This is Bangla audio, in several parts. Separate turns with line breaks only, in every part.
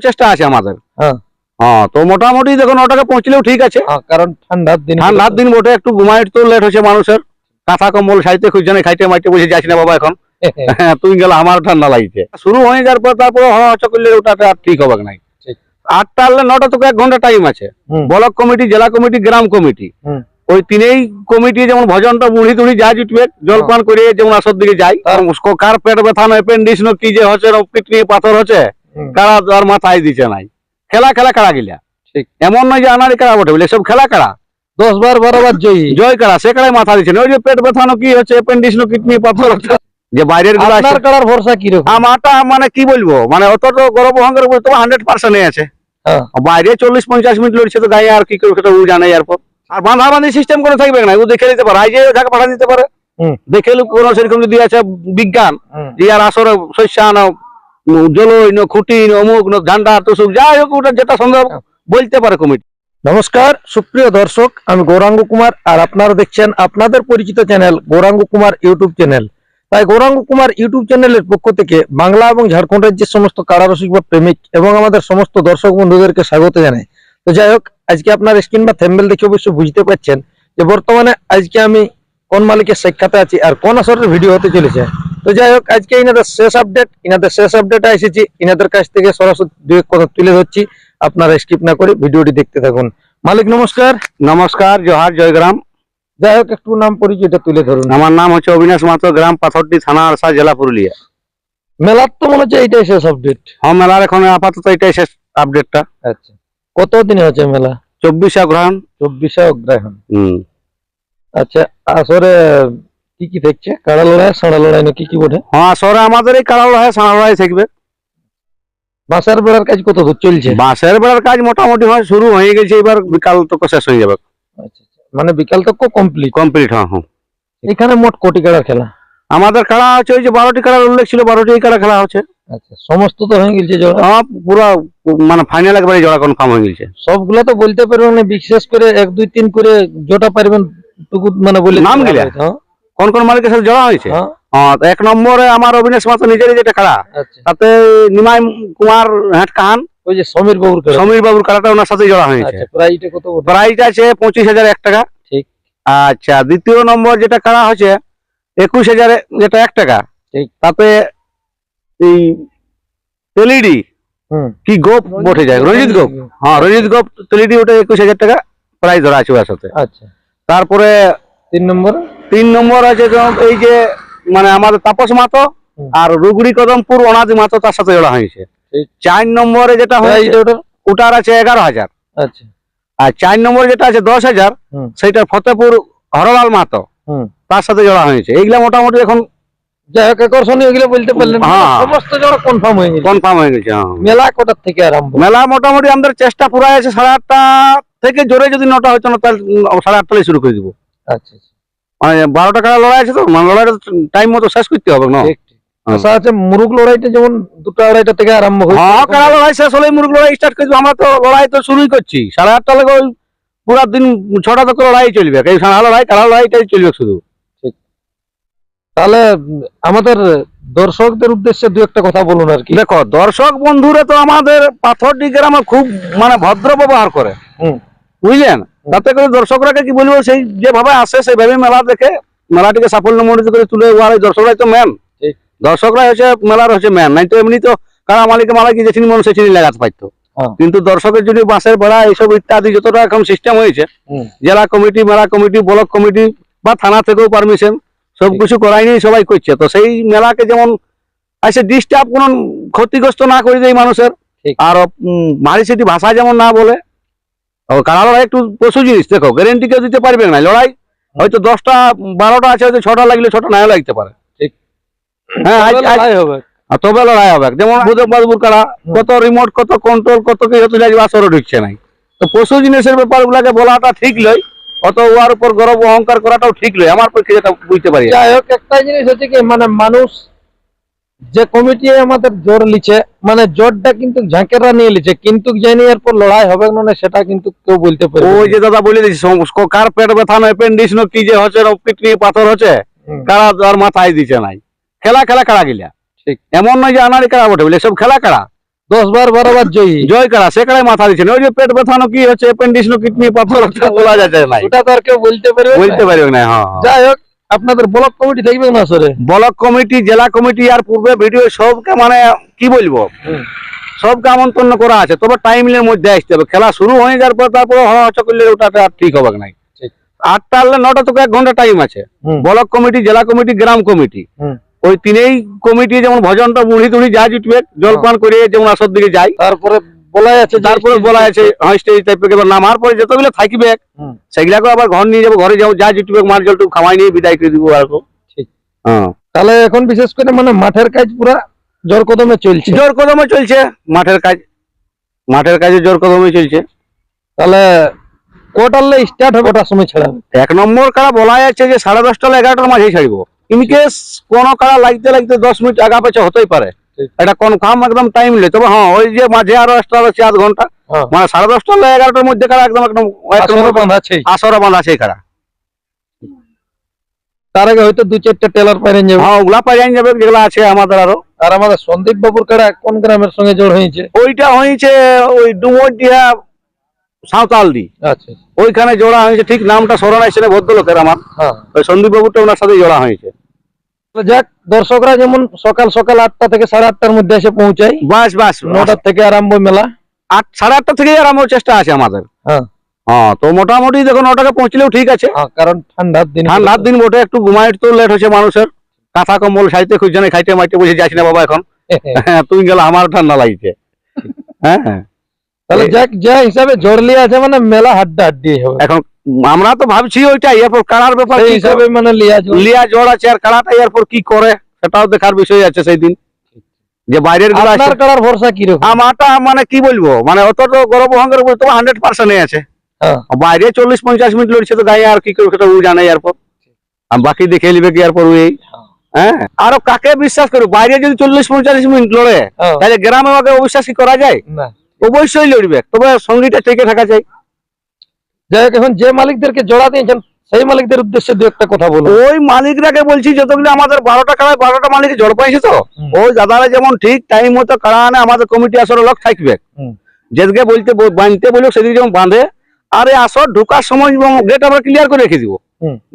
চেষ্টা আছে আমাদের।
হ্যাঁ
হ্যাঁ, তো মোটামুটি দেখো 9টাকে পৌঁছলেও ঠিক আছে।
কারণ ঠান্ডার
দিন বটে, একটু ঘুমাই তো লেট হচ্ছে মানুষের। কাঁথা কম্বল সাইতে খুঁজছে না, খাইতে মাইতে বসে যাচ্ছি না বাবা এখন। হ্যাঁ, তুই গেল আমার ঠান্ডা লাগছে শুরু হয়ে যাওয়ার পর, তারপরে হচ্ছে করলে ওটাতে আর ঠিক হবে নাই। 8টা আনলে 9টা তো 1 ঘন্টা টাইম আছে। ব্লক কমিটি, জেলা কমিটি, গ্রাম কমিটি, ওই তিনেই কমিটি যেমন ভজনটা বুড়ি টুড়ি যা জুটবে জলপান করে যেমন আসর দিকে যায়, কার পেট ব্যথা না অ্যাপেন্ডিক্স না কি যে হচ্ছে, কিডনি পাথর হচ্ছে, কারা আর মাথায় দিচ্ছে নাই। খেলা কারা গিলা এমন নয় যে আনারি কারা বটে বলে, সব খেলা কারা
10 বার 12 বার
জয় কারা, সে কারাই মাথা দিচ্ছে না। ওই যে পেট ব্যথা না কি হচ্ছে, অ্যাপেন্ডিক্স না কিডনি পাথর হচ্ছে, যে বাইরের গুলো
আপনার কারার ভরসা কি রকম?
আমারটা মানে কি বলবো, মানে অত তো গর্ব অহংকার বলতে 100% আছে। বাইরে 40-50 মিনিট লড়ছে তো গায়ে আর কি করে সেটা ও জানে। এরপর আর বাঁধাবাঁধি সিস্টেম করে থাকবে না, ও দেখে নিতে পারে, আইজে ঢাকা পাঠা দিতে পারে। দেখে কোন সেরকম যদি আছে বিজ্ঞান যে আর আসরে শস্য আনো, জলই ন খুঁটি ন অমুক ন ঝান্ডা তুসুক যাই হোক, ওটা যেটা সম্ভব বলতে পারে কমিটি।
নমস্কার সুপ্রিয় দর্শক, আমি গৌরাঙ্গ কুমার, আর আপনারা দেখছেন আপনাদের পরিচিত channel Gauranga Kumar YouTube channel. তাই গৌরাঙ্গ কুমার ইউটিউব চ্যানেলের পক্ষ থেকে বাংলা এবং ঝাড়খণ্ড রাজ্যের সমস্ত কারারসিক বা প্রেমিক এবং আমাদের সমস্ত দর্শক বন্ধুদেরকে স্বাগত জানাই। তো যাই হোক, আজকে আপনার স্ক্রিন বা থ্যাম্বনেল দেখে অবশ্যই বুঝতে পারছেন যে বর্তমানে আজকে আমি কোন মালিকের সাক্ষাতে আছি আর কোন আসরের ভিডিও হতে চলেছে। তো যাই হোক, আজকে ইনাদের শেষ আপডেটে এসেছি। ইনাদের কাছ থেকে সরাসরি দুই এক কথা তুলে ধরছি, আপনারা স্কিপ না করে ভিডিওটি দেখতে থাকুন। মালিক নমস্কার।
নমস্কার, জোহার, জয়গ্রাম।
যাই হোক, একটু নাম পরিচয়টা তুলে ধরুন।
আমার নাম হচ্ছে অবিনাশ মাহাতো, গ্রাম পাথরটি, থানা আরসা, জেলা পুরুলিয়া।
মেলার তো মনে হচ্ছে এইটাই শেষ আপডেট।
হ্যাঁ, মেলার এখন আপাতত এটাই শেষ আপডেটটা।
আচ্ছা, কতদিনে হচ্ছে মেলা?
24 অগ্রহায়ণ।
24 অগ্রহায়ণ। আচ্ছা, আসরে কি কি থাকছে? কাড়া লড়াই, সাড়া লড়াই না কি কি বটে?
হ্যাঁ, আসরে আমাদের এই কাড়া লড়াই, সাড়া লড়াই থাকবে।
বাঁশের বেড়ার কাজ কত দূর চলছে?
বাঁশের বেড়ার কাজ মোটামুটি হয় শুরু হয়ে গেছে, এবার বিকাল তক শেষ হয়ে যাবে।
আচ্ছা, মানে বিকাল তক কমপ্লিট।
হ্যাঁ হ্যাঁ।
এখানে মোট কোটি কাড়ার খেলা?
আমাদের খেলা হচ্ছে ওই যে 12টি খেলার উল্লেখ ছিল, 12টি কাড়া খেলা হচ্ছে।
আচ্ছা, সমস্ত তো হয়ে গেছে জোড়া?
হ্যাঁ, পুরো মানে ফাইনাল একবারে জোড়া কনফার্ম হয়ে গেছে।
সবগুলা তো বলতে পারবেন না, বিশেষ করে 1 2 3 করে জোটা পারবেন টুকু মানে বলে
নাম গিলা কোন কোন মালিকের সাথে জোড়া হয়েছে? হ্যাঁ, 1 নম্বরে আমার অবিনাশ মাহাতো নিজেরই যেটা খেলা, তাতে নিমাই কুমার হেট কাহান, ওই যে সমীর বাবুর খেলাটা ওনার সাথে জোড়া হয়েছে।
প্রাইসটা কত?
প্রাইস আছে 25,001 টাকা।
ঠিক।
আচ্ছা, দ্বিতীয় নম্বর যেটা খেলা হচ্ছে 21,000 যেটা 1 টাকা। ঠিক। তাতে এই এলইডি কি গোপ বটে যায়, রঞ্জিত গোপ। হ্যাঁ, রঞ্জিত গোপ এলইডি, ওটা 21,000 টাকা প্রাইস ধরা আছে ওর সাথে। আচ্ছা, তারপরে 3 নম্বর আছে এই যে মানে আমাদের তাপস মাহাতো আর রুগড়ি কদমপুর অনাদি মাহাতো, তার সাথে জোড়া হয়েছে। 4 নম্বরে যেটা হয়েছে ওটার আছে 11,000। আচ্ছা। আর 4 নম্বরে যেটা আছে 10,000, সেটা ফতেপুর হরলাল মাহাতো, তার সাথে জোড়া হয়েছে। এইগুলা মোটামুটি এখন
যাই হোক আকর্ষণীয়, এগুলো বলতে পারলেন সমস্ত জোড়া কনফার্ম হয়ে গেছে। মেলা কটার থেকে আরম্ভ? মেলা মোটামুটি আমাদের চেষ্টা পুরা আছে 8:30 থেকে, জোরে যদি 9টা হইতো না তাহলে 8:30 শুরু করে দিব। আচ্ছা, মানে 12টা কাড়া লড়াই আছে তো, মানে লড়াইটা টাইম মতো শেষ করতে হবে না। আচ্ছা আচ্ছা, মুরুগ লড়াইটা যেমন 2টা 2:30 থেকে আরম্ভ হয়। হ্যাঁ, কাড়া লড়াই শেষ হলে মুরুগ লড়াই স্টার্ট করবো। আমরা তো লড়াই তো শুরুই করছি 8:30 লাগে, ওই পুরা দিন 6টা তক লড়াই চলবে। এই সাড়া লড়াই, কাড়া লড়াইটাই চলবে শুধু। ঠিক। তাহলে আমাদের দর্শকদের উদ্দেশ্যে 2-1টা কথা বলুন আর কি। দেখো, দর্শক বন্ধুরা তো আমাদের পাথরডি গ্রামে খুব মানে ভদ্র ব্যবহার করে, বুঝলেন? তাতে করে দর্শকরা কি বলবো, সেই যেভাবে আসে সেইভাবে মেলা দেখে মেলাটিকে সাফল্যমণ্ডিত করে তুলে ওয়ার দর্শকরাই তো মেন। দর্শকরাই হচ্ছে মেলার হচ্ছে মেন, নাই তো এমনি তো কারা মালিকে মালা কি যেখানে মনে সেখানে লাগাতে পারতো। কিন্তু দর্শকের যদি বাঁশের বেড়া এইসব ইত্যাদি যতটা এখন সিস্টেম হয়েছে, জেলা কমিটি, মেলা কমিটি, ব্লক কমিটি বা থানা থেকেও পারমিশন সবকিছু করাই নিয়ে সবাই করছে। তো সেই মেলাকে যেমন আসে ডিস্টার্ব কোন ক্ষতিগ্রস্ত না করে দেয় মানুষের, আর ভারী সেটি ভাষা যেমন না বলে। কারা লড়াই একটু পশু জিনিস, দেখো গ্যারেন্টি কেউ দিতে পারবে না। লড়াই হয়তো 10টা 12টা আছে, হয়তো 6টা লাগলে 6টা নাও লাগতে পারে। ঠিক। হ্যাঁ, তবে লড়াই হবে। যেমন বুধবাদপুর কারা, কত রিমোট, কত কন্ট্রোল, কত কি হতে লাগবে, আসরও ঢুকছে নাই। তো পশু জিনিসের ব্যাপারগুলাকে বলাটা ঠিক নয়, অত ওয়ার উপর গর্ব অহংকার করাটাও ঠিক নয়, আমার পক্ষে যেটা বুঝতে পারি। যাই হোক, একটা জিনিস হচ্ছে কি, মানে মানুষ যে কমিটি আমাদের জোর লিছে, মানে জোরটা কিন্তু ঝাঁকেরা নিয়ে লিছে, কিন্তু জানি এরপর লড়াই হবে না সেটা কিন্তু কেউ বলতে পারে। ওই যে দাদা বলে দিচ্ছি, কার পেট ব্যথা না অ্যাপেন্ডিক্স না কি যে হচ্ছে, কিডনি পাথর হচ্ছে, কারা আর মাথায় দিচ্ছে নাই। খেলা কারা গিলা। ঠিক। এমন নয় যে আনারি কারা বটে বলে, সব খেলা কারা 10 বার 12 বার জয়ী
জয় কারা সে কারাই মাথা দিচ্ছে না। ওই যে পেট ব্যথানো কি হচ্ছে, অ্যাপেন্ডিক্স নো কিডনি পাথর বলা যাচ্ছে না,
ওটা তো আর কেউ বলতে পারবে
বলতে পারবে না। হ্যাঁ
যাই হোক, আপনাদের ব্লক কমিটি থাকবে না সরে?
ব্লক কমিটি, জেলা কমিটি আর পূর্বে ভিডিও সবকে মানে কি বলবো, সবকে আমন্ত্রণ করা আছে, তবে টাইমের মধ্যে আসতে হবে। খেলা শুরু হয়ে যাওয়ার পর তারপরে হচ্ছে করলে ওটাতে আর ঠিক হবে না। 8টা হলে 9টা থেকে 1 ঘন্টা টাইম আছে। ব্লক কমিটি, জেলা কমিটি, গ্রাম কমিটি, ওই তিনেই কমিটি যেমন ভজনটা মুড়ি টুড়ি যা জুটবে জলপান করে যেমন আসর দিকে যায়,
তারপরে বলা আছে,
তারপরে বলা আছে স্টেজ টাইপের এবার নামার পরে যতগুলো থাকবে সেগুলাকে আবার ঘর নিয়ে যাবো, ঘরে যাবো, যা জুটবে মার জলটু খাওয়াই নিয়ে বিদায় করে দিব আর। হ্যাঁ
তাহলে এখন বিশেষ করে মানে মাঠের কাজ পুরা জোর কদমে চলছে?
জোর কদমে চলছে মাঠের কাজ, মাঠের কাজে জোর কদমে চলছে।
তাহলে কোটালে স্টার্ট হবে, ওটার সময় ছাড়াবে?
1 নম্বর কারা বলা যাচ্ছে যে 10:30 11টার মাঝেই ছাড়বো। ইনকেস কোন কারা লাগতে লাগতে 10 মিনিট আগা পেছে হতেই পারে, এটা কনফার্ম একদম টাইম নেই। তবে হ্যাঁ, ওই যে মাঝে আরো এক্সট্রা আছে 1/2 ঘন্টা, মানে 10:30 11টার মধ্যে কারা একদম আসর বাঁধা আছে কারা।
তার আগে হয়তো 2-4টা টেলার পাইরেন যাবে।
হ্যাঁ ওগুলা পাইরেন যাবে যেগুলা আছে আমাদের আরো।
আর আমাদের সন্দীপ বাবুর কারা কোন গ্রামের সঙ্গে জোড় হয়েছে?
ওইটা হয়েছে ওই ডুমরডিহা সাঁওতালদি,
আচ্ছা
ওইখানে জোড়া হয়েছে। ঠিক নামটা স্মরণ আসছে না ভদ্রলোকের আমার, ওই সন্দীপ বাবুটা ওনার সাথে জোড়া হয়েছে।
যাক, দর্শকরা যেমন সকাল সকাল 8টা থেকে 8:30-র মধ্যে এসে পৌঁছায়,
বাস
9টা থেকে আরম্ভ মেলা,
8 সাড়ে 8টা থেকেই আরম্ভ চেষ্টা আছে আমাদের। হ্যাঁ তো মোটামুটি দেখো 9টাকে পৌঁছলেও ঠিক আছে,
কারণ ঠান্ডার
দিন বটে, একটু ঘুমাই তো লেট হচ্ছে মানুষের, কাঁথা কম্বল সাইতে খুঁজছে না, খাইতে মাইতে বসে যাচ্ছি না বাবা এখন। তুই গেলে আমার ঠান্ডা লাগছে। হ্যাঁ
তাহলে যাক, যা হিসাবে জোড় লিয়ে আছে মানে মেলা হাড্ডা হাড্ডি হবে
এখন। আমরা তো ভাবছি ওইটাই, এরপর কারার ব্যাপার
সেই হিসাবে মানে
লিয়া জোড় আছে, আর কারাটা এরপর কি করে সেটাও দেখার বিষয় আছে সেই দিন, যে বাইরের গুলো আছে।
কারার ভরসা কি রকম?
আমারটা মানে কি বলবো, মানে অত তো গর্ব অহংকার বলতে 100% আছে। বাইরে 40-50 মিনিট লড়ছে তো গায়ে আর কি করে সেটা ও জানে, এরপর বাকি দেখে নিবে কি এরপর ওই। হ্যাঁ আরো কাকে বিশ্বাস করবো, বাইরে যদি 40-45 মিনিট লড়ে তাহলে গ্রামে ওকে অবিশ্বাস কি করা যায়? অবশ্যই লড়বে, তবে সঙ্গীটা টিকে থাকা চাই।
যাই হোক, এখন যে মালিকদেরকে জোড়া দিয়েছেন সেই মালিকদের উদ্দেশ্যে দু একটা কথা বলুন।
ওই মালিকরাকে বলছি, যতগুলো আমাদের 12টা কাড়ায় 12টা মালিক জড় পাইছে তো, ওই দাদারা যেমন ঠিক টাইম মতো কাড়া আনে, আমাদের কমিটি আসলে লোক থাকবে, যেদিকে বলতে বাঁধতে বলুক সেদিকে যেমন বাঁধে। আর এই আসর ঢোকার সময় গেট আমরা ক্লিয়ার করে রেখে দিব,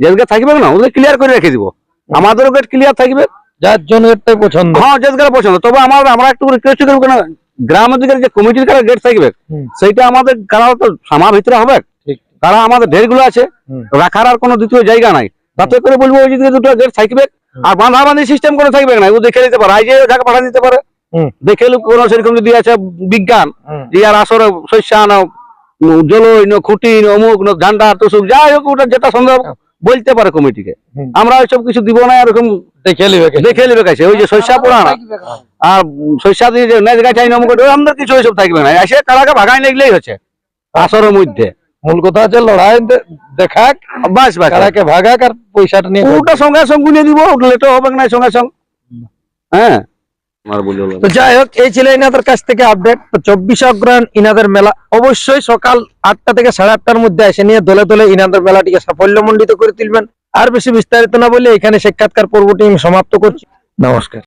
যেদিকে থাকবে না ওদের ক্লিয়ার করে রেখে দিব, আমাদেরও গেট ক্লিয়ার থাকবে,
যার জন্য এটাই পছন্দ।
হ্যাঁ যেদিকে পছন্দ। তবে আমরা একটু রিকোয়েস্ট করবো কেন, গ্রামের দিকে যে কমিটির কারা গেট থাকবে সেইটা আমাদের কারা তো সামার ভিতরে হবে, কারা আমাদের ঢেরগুলো আছে, রাখার আর কোনো দ্বিতীয় জায়গা নাই। তাতে করে বলবো ওই দিকে 2টা গেট থাকবে, আর বাঁধাবাঁধি সিস্টেম করে থাকবে না, ও দেখে নিতে পারে, আইজে ঢাকা পাঠা দিতে পারে, দেখে কোনো সেরকম যদি আছে বিজ্ঞান যে আর আসরে শস্যা না জলই না খুঁটি না অমুক না ঝান্ডা টুসুক যাই হোক, ওটা যেটা সম্ভব বলতে পারে কমিটিকে। আমরা ওইসব কিছু দিব না, এরকম দেখে নিবে কাছে ওই যে শস্যা পোড়া না আর শস্যা দিয়ে যে নেজ গাছাই নমক আমাদের কিছু ওইসব থাকবে না, এসে কারাকে ভাগাই লাগলেই হচ্ছে আসরের মধ্যে।
মূল কথা হচ্ছে লড়াই দেখাক,
বাস বাস
কারাকে ভাগাক আর পয়সাটা নিয়ে
ওটা সঙ্গে সঙ্গে নিয়ে দিব, লেটও হবে না সঙ্গে সঙ্গে। হ্যাঁ
তো যাই হোক, এই ছিল ইনাদের কাছ থেকে আপডেট। 24 অগ্রহায়ণ ইনাদের মেলা অবশ্যই সকাল 8টা থেকে 8:30-র মধ্যে এসে নিয়ে দলে দলে ইনাদের মেলাটিকে সাফল্যমণ্ডিত করে তুলবেন। আর বেশি বিস্তারিত না বলে এখানে সাক্ষাৎকার পর্বটি আমি সমাপ্ত করছি। নমস্কার।